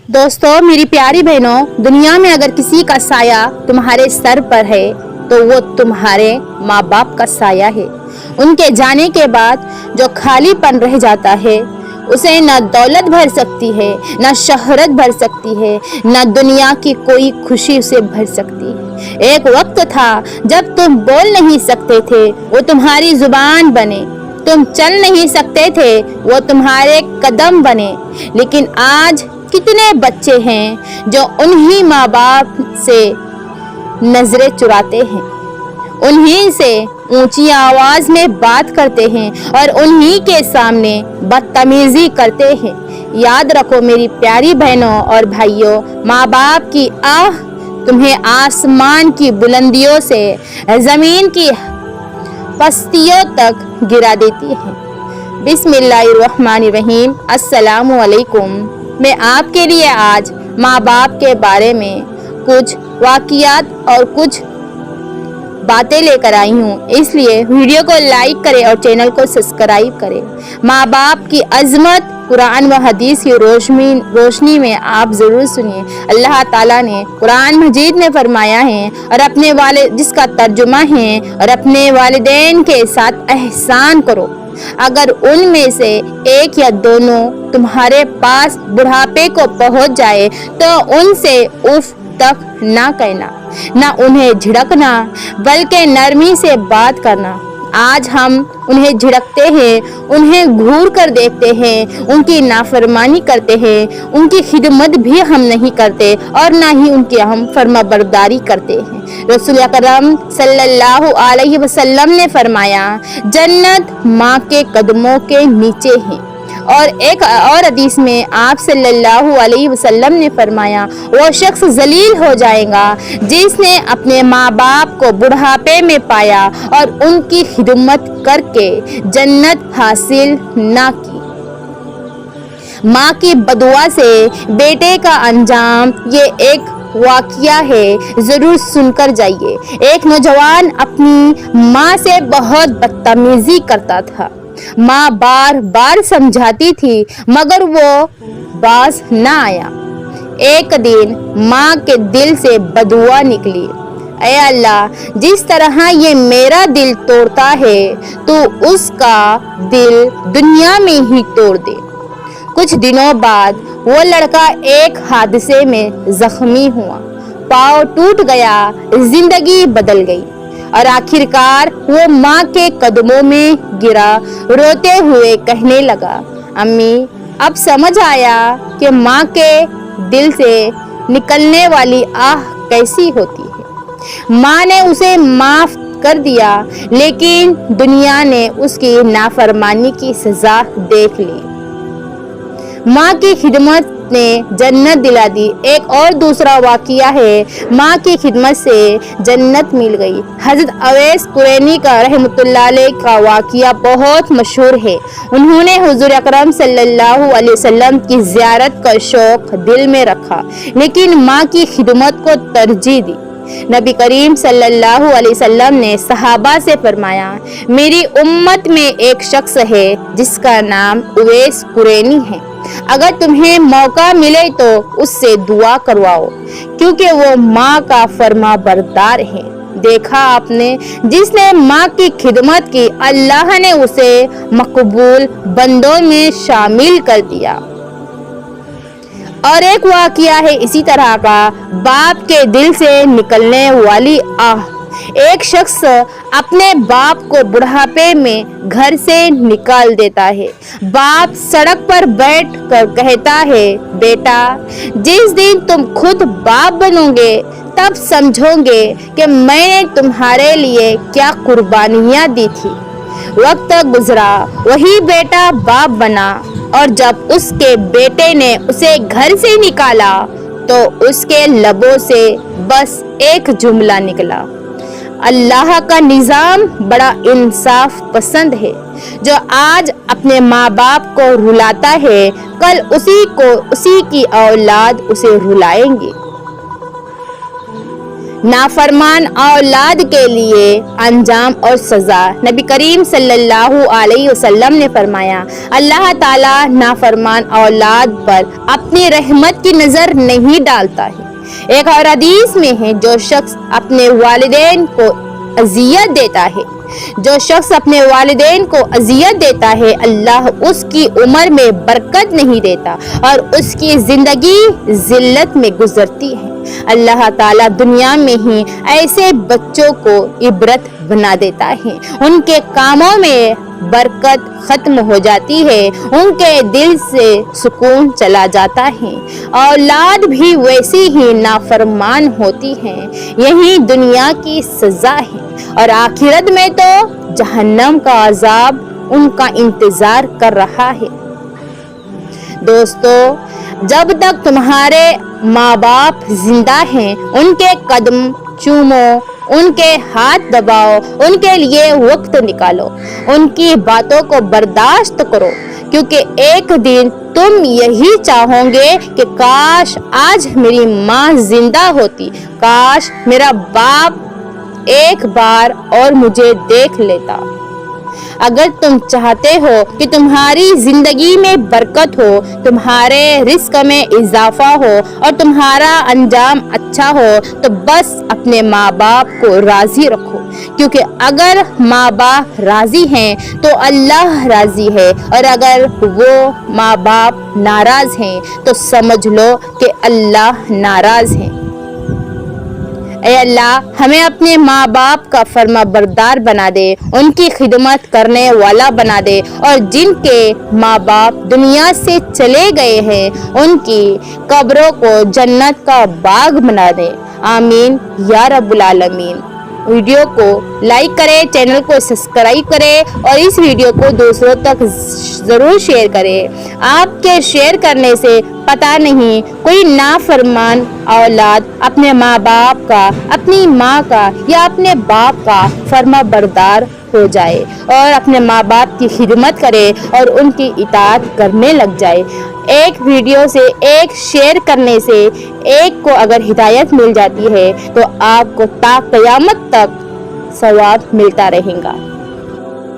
दोस्तों, मेरी प्यारी बहनों, दुनिया में अगर किसी का साया तुम्हारे सर पर है तो वो तुम्हारे माँ बाप का साया है। उनके जाने के बाद जो खालीपन रह जाता है उसे न दौलत भर सकती है, न शोहरत भर सकती है, न दुनिया की कोई खुशी उसे भर सकती है। एक वक्त था जब तुम बोल नहीं सकते थे, वो तुम्हारी जुबान बने। तुम चल नहीं सकते थे, वो तुम्हारे कदम बने। लेकिन आज कितने बच्चे हैं जो उन्हीं माँ बाप से नजरें चुराते हैं, उन्हीं से ऊंची आवाज में बात करते हैं और उन्हीं के सामने बदतमीजी करते हैं। याद रखो मेरी प्यारी बहनों और भाइयों, माँ बाप की आह तुम्हें आसमान की बुलंदियों से जमीन की पस्तियों तक गिरा देती है। बिस्मिल्लाहिर्रहमानिर्रहीम। अस्सलामु अलैकुम। मैं आपके लिए आज माँ बाप के बारे में कुछ वाक़ियात और कुछ बातें लेकर आई हूँ, इसलिए वीडियो को लाइक करें और चैनल को सब्सक्राइब करें। माँ बाप की अजमत कुरान व हदीस की रोशनी में आप ज़रूर सुनिए। अल्लाह ताला ने कुरान मजीद में फरमाया है और अपने वाले जिसका तर्जुमा है, और अपने वालिदैन के साथ एहसान करो। अगर उनमें से एक या दोनों तुम्हारे पास बुढ़ापे को पहुंच जाए तो उनसे उफ तक ना कहना, ना उन्हें झिड़कना, बल्कि नरमी से बात करना। आज हम उन्हें झिड़कते हैं, उन्हें घूर कर देखते हैं, उनकी नाफरमानी करते हैं, उनकी खिदमत भी हम नहीं करते और ना ही उनकी हम फर्माबरदारी करते हैं। रसूल अकरम सल्लल्लाहु अलैहि वसल्लम ने फरमाया, जन्नत माँ के कदमों के नीचे है। और एक और हदीस में आप सल्लल्लाहु अलैहि वसल्लम ने फरमाया, वो शख्स जलील हो जाएगा जिसने अपने माँ बाप को बुढ़ापे में पाया और उनकी खिदमत करके जन्नत हासिल ना की। माँ की बदुआ से बेटे का अंजाम ये एक वाक़िया है, जरूर सुनकर जाइए। एक नौजवान अपनी माँ से बहुत बदतमीजी करता था। माँ बार बार समझाती थी मगर वो बाज ना आया। एक दिन माँ के दिल से बदुआ निकली, ऐ अल्लाह, जिस तरह ये मेरा दिल तोड़ता है तो उसका दिल दुनिया में ही तोड़ दे। कुछ दिनों बाद वो लड़का एक हादसे में जख्मी हुआ, पाँव टूट गया, जिंदगी बदल गई और आखिरकार वो माँ के कदमों में गिरा, रोते हुए कहने लगा, अम्मी, अब समझ आया कि माँ के दिल से निकलने वाली आह कैसी होती है। माँ ने उसे माफ कर दिया, लेकिन दुनिया ने उसकी नाफरमानी की सजा देख ली। माँ की खिदमत ने जन्नत दिला दी। एक और दूसरा वाक़िया है, माँ की खिदमत से जन्नत मिल गई। हज़रत अवैस कुरैनी का रहमतुल्लाह अलैह का वाक़िया बहुत मशहूर है। उन्होंने हुज़ूर अकरम सल्लल्लाहु अलैहि वसल्लम की ज़ियारत का शौक़ दिल में रखा, लेकिन माँ की खिदमत को तरजीह दी। नबी करीम सल्लल्लाहु अलैहि वसल्लम ने सहाबा से फरमाया, मेरी उम्मत में एक शख्स है जिसका नाम उवैस कुरैनी है। अगर तुम्हें मौका मिले तो उससे दुआ करवाओ, क्योंकि वो माँ का फर्मा बरदार है। देखा आपने, जिसने माँ की खिदमत की, अल्लाह ने उसे मकबूल बंदों में शामिल कर दिया। और एक वाक़िया है इसी तरह का, बाप के दिल से निकलने वाली आह। एक शख्स अपने बाप को बुढ़ापे में घर से निकाल देता है। बाप सड़क पर बैठ कर कहता है, बेटा, जिस दिन तुम खुद बाप बनोगे तब समझोगे कि मैंने तुम्हारे लिए क्या कुर्बानियाँ दी थी। वक्त गुजरा, वही बेटा बाप बना, और जब उसके बेटे ने उसे घर से निकाला तो उसके लबों से बस एक जुमला निकला, अल्लाह का निज़ाम बड़ा इंसाफ पसंद है। जो आज अपने माँ बाप को रुलाता है, कल उसी की औलाद उसे रुलाएंगे। नाफरमान औलाद के लिए अंजाम और सजा। नबी करीम सल्लल्लाहु अलैहि वसल्लम ने फरमाया, अल्लाह ताला नाफरमान औलाद पर अपनी रहमत की नज़र नहीं डालता है। एक और हदीस में है, जो शख्स अपने वालिदैन को अजियत देता है, जो शख्स अपने वालिदैन को अजियत देता है, अल्लाह उसकी उम्र में बरकत नहीं देता और उसकी जिंदगी जिल्लत में गुजरती है। अल्लाह ताला दुनिया में ही ऐसे बच्चों को इबरत बना देता है, उनके कामों में बरकत खत्म हो जाती है, उनके दिल से सुकून चला जाता है। औलाद भी वैसी ही नाफरमान होती है। यही दुनिया की सजा है और आखिरत में तो जहन्नम का अजाब उनका इंतजार कर रहा है। दोस्तों, जब तक तुम्हारे माँ बाप जिंदा हैं, उनके कदम चूमो, उनके हाथ दबाओ, उनके लिए वक्त निकालो, उनकी बातों को बर्दाश्त करो, क्योंकि एक दिन तुम यही चाहोगे कि काश आज मेरी माँ जिंदा होती, काश मेरा बाप एक बार और मुझे देख लेता। अगर तुम चाहते हो कि तुम्हारी जिंदगी में बरकत हो, तुम्हारे रिस्क में इजाफा हो और तुम्हारा अंजाम अच्छा हो, तो बस अपने माँ बाप को राजी रखो, क्योंकि अगर माँ बाप राजी हैं तो अल्लाह राजी है, और अगर वो माँ बाप नाराज हैं तो समझ लो कि अल्लाह नाराज है। ऐ अल्लाह, हमें अपने माँ बाप का फर्मा बरदार बना दे, उनकी खिदमत करने वाला बना दे, और जिनके माँ बाप दुनिया से चले गए हैं उनकी कब्रों को जन्नत का बाग बना दे। आमीन या रब्बुल आलमीन। वीडियो को लाइक करें, चैनल को सब्सक्राइब करें और इस वीडियो को दूसरों तक ज़रूर शेयर करें। आपके शेयर करने से पता नहीं कोई नाफरमान औलाद अपने माँ बाप का, अपनी माँ का या अपने बाप का फर्मा बरदार हो जाए और अपने माँ बाप की खिदमत करे और उनकी इताअत करने लग जाए। एक वीडियो से, एक शेयर करने से एक को अगर हिदायत मिल जाती है तो आपको ता क़यामत तक सवाब मिलता रहेगा।